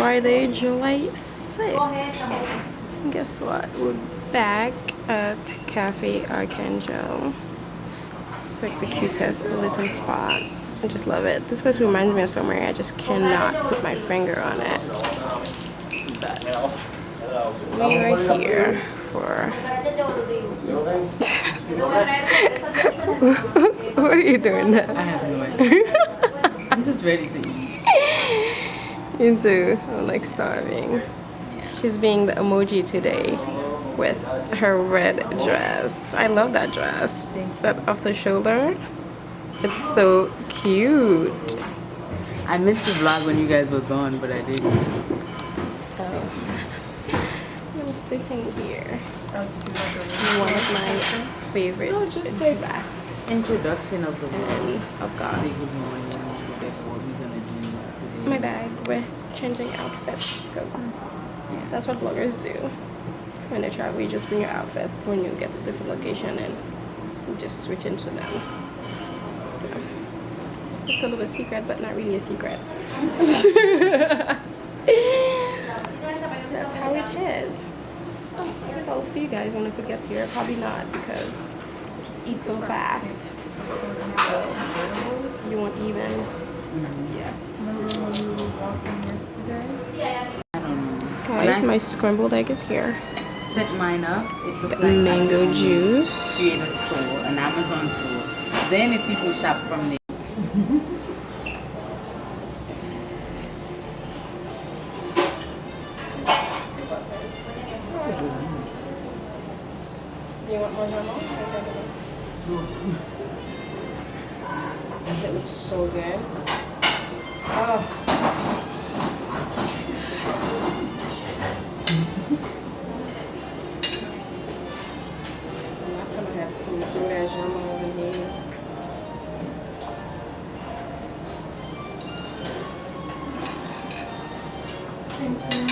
Friday, July 6th. Guess what? We're back at Cafe Arcangel. It's like the cutest little spot. I just love it. This place reminds me of somewhere. I just cannot put my finger on it. But we are here for... What are you doing now? I have no idea. I'm just ready to eat. Me too. I'm like starving. Yeah. She's being the emoji today with her red dress. I love that dress. That off the shoulder. It's so cute. I missed the vlog when you guys were gone, but I didn't. Oh. I'm sitting here. One of my favorite dress. Introduction of the vlog. Oh God. Say good morning. What we're gonna do today. My bag with changing outfits because that's what bloggers do. When they travel, you just bring your outfits when you get to different location and you just switch into them. So it's a little secret, but not really a secret. That's how it is. So I guess I'll see you guys when it gets here. Probably not because I just eat so fast. You won't even. Yes. Guys, my scrambled egg is here. Set mine up. It looks like mango juice. Create a store, an Amazon store. Then if people shop from there. You want more jam? It looks so good. Oh. Last time I had some good jam over here. Thank you.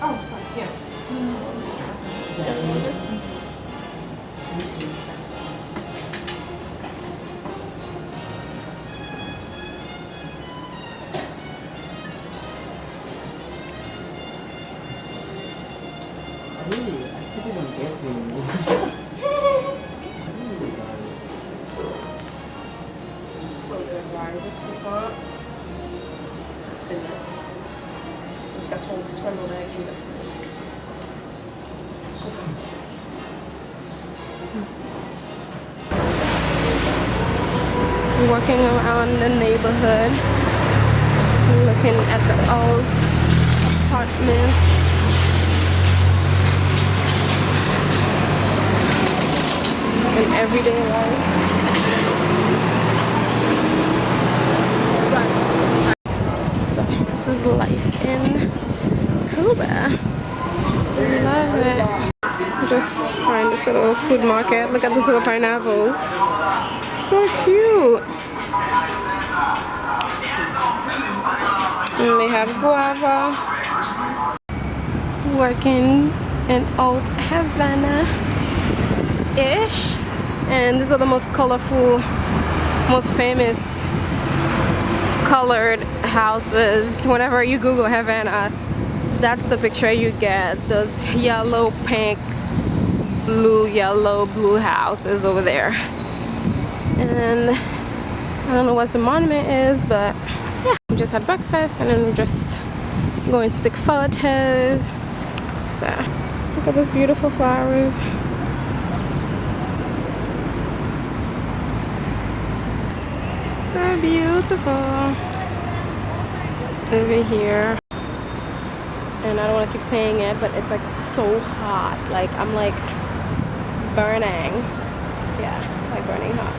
Oh, sorry, yes. Just Really? I couldn't get them. so good, guys. This croissant. Goodness. Just got told scrambled egg and this milk. Walking around the neighborhood, looking at the old apartments. And everyday life. So this is life in Cuba. Love it. Just find this little food market. Look at these little pineapples. So cute. And they have guava. Working in old Havana-ish. And these are the most colorful, most famous colored houses. Whenever you Google Havana, that's the picture you get. Those yellow, pink, blue, yellow, blue houses over there. And I don't know what the monument is, but yeah, we just had breakfast and then we're just going to take photos. So look at those beautiful flowers. So beautiful over here. And I don't want to keep saying it, but it's like so hot. Like I'm like burning. Yeah, like burning hot.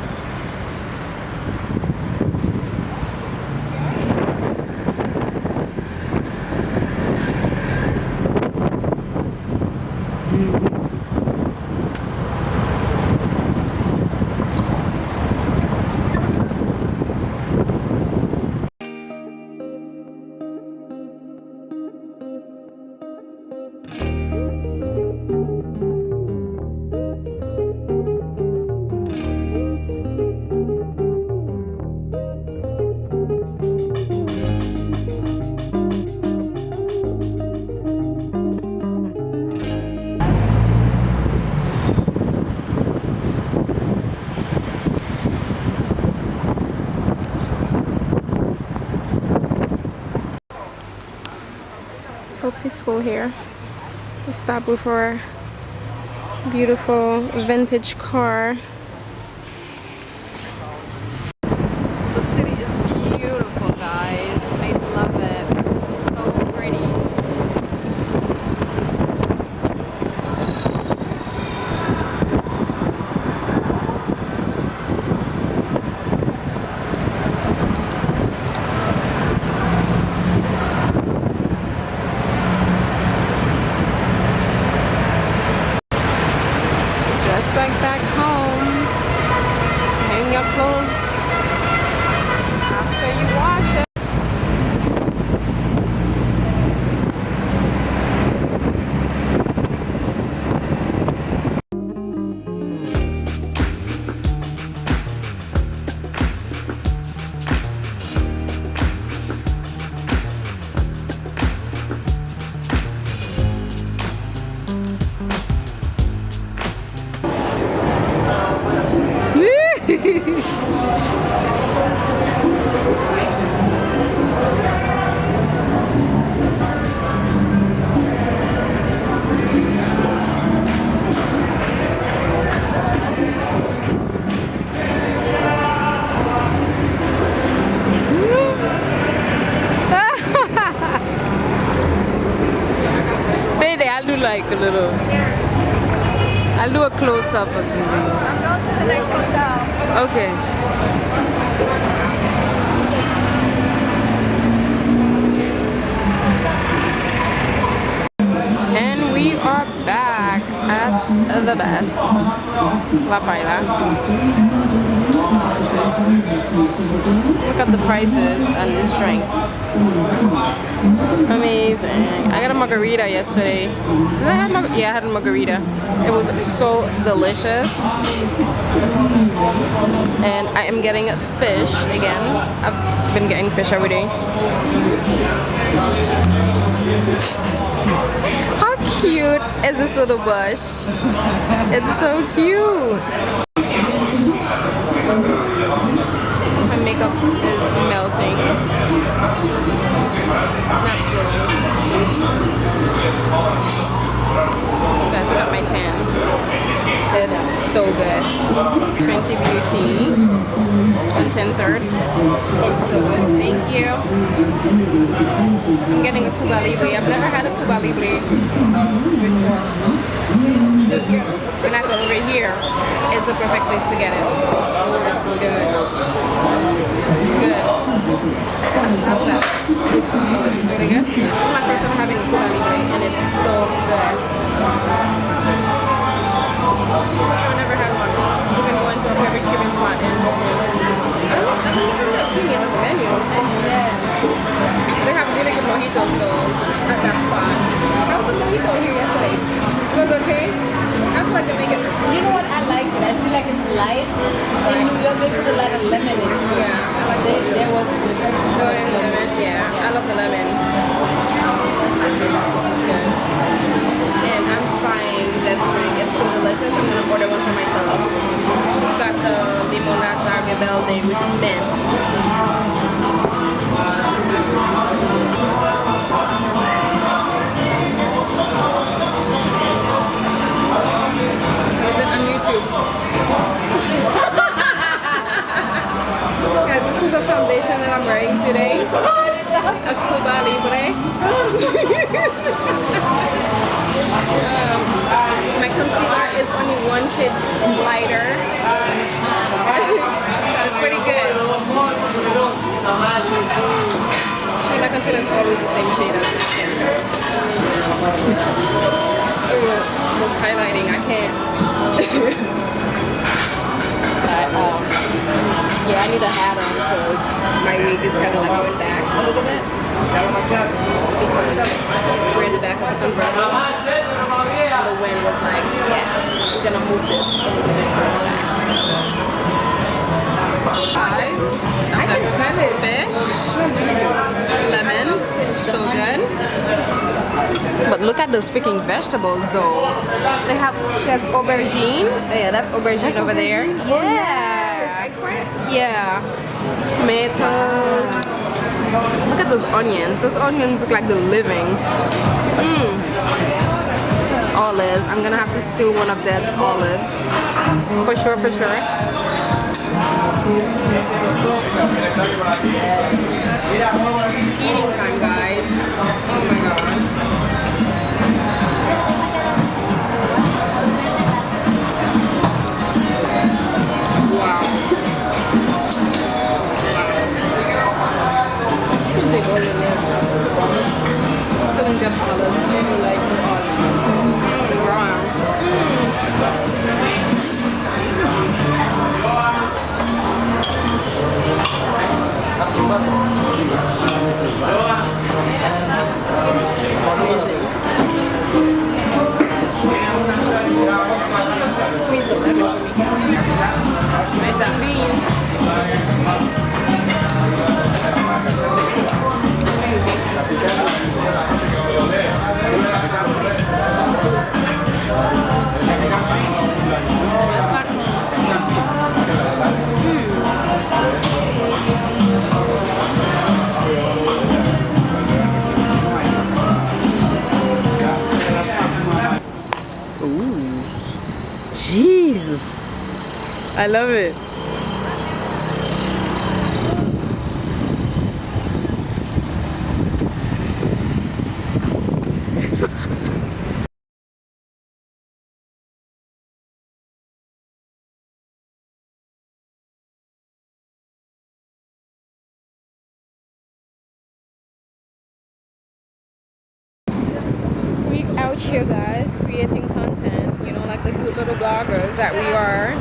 So peaceful here. We stopped before a beautiful vintage car. The city is beautiful, guys. I love it. It's so pretty. Just like back home. Just hang your clothes after you wash it. Stay there, I'll do like a little, I'll do a close-up or something. I'm going to the next hotel. Okay. And we are back at the best. La Paila. Look at the prices on these drinks. Amazing. I got a margarita yesterday. Did I have margarita? Yeah, I had a margarita. It was so delicious. And I am getting fish again. I've been getting fish every day. How cute is this little bush? It's so cute. My makeup is melting. Not slowly. Guys, I got my tan. It's so good. Fenty Beauty. Uncensored. So good. Thank you. I'm getting a Cuba Libre. I've never had a Cuba Libre before. And I thought over here is the perfect place to get it. This is good. It's good. How's that? It's really good. This is my first time having a Cuba Libre and it's so good. I've never had one. We've been going to a favorite Cuban spot in Brooklyn. I don't remember seeing it on the menu. They have really good mojitos though at that spot. How was the mojito here yesterday? It was okay? I feel like they make it. You know what I like? I feel like it's light. In New York, they put a lot of lemon in it. Yeah, I like There was lemon. Yeah, I love the lemon. This is good. And I'm spying that drink. It's so delicious. I'm gonna order one for myself. She's got the limonata rebelde with mint. Is it on YouTube? Guys, this is the foundation that I'm wearing today. A Cuba Libre. My concealer is only one shade lighter. So it's pretty good. My concealer is always the same shade as my skin tone. Ooh, it's highlighting, I can't. Yeah, I need a hat on because my wig is kind of like going back a little bit. Because we're in the back of a convertible. And the wind was like, yeah, we're gonna move this a little bit further back. Guys, I can smell it. Fish, lemon, so good. But look at those freaking vegetables though. They have, she has aubergine. Yeah, that's aubergine over there. Yeah. Yeah. Tomatoes. Look at those onions. Those onions look like they're living. Olives. I'm gonna have to steal one of Deb's olives. For sure, for sure. Eating time, guys. Oh my god. Wow. Still in Deb olives. Like just squeeze the lemon for me. Nice and beans. Ooh. Jesus. I love it. We out here, guys, creating content, you know, like the good little bloggers that we are.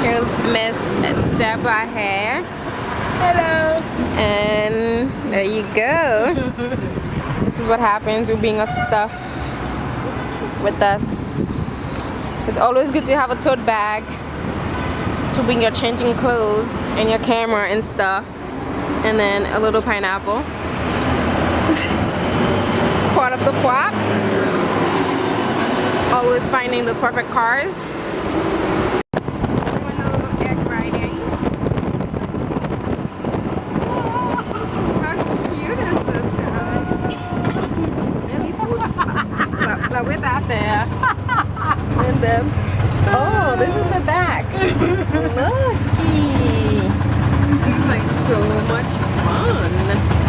Here's Miss Deborah here. Hello. And there you go. This is what happens with being a stuff with us. It's always good to have a tote bag to bring your changing clothes and your camera and stuff. And then a little pineapple. Part of the plot. Always finding the perfect cars. Egg riding. How cute is this, guys? Really food. But we're out there. And oh, this is the back. Looky. This is like so much fun.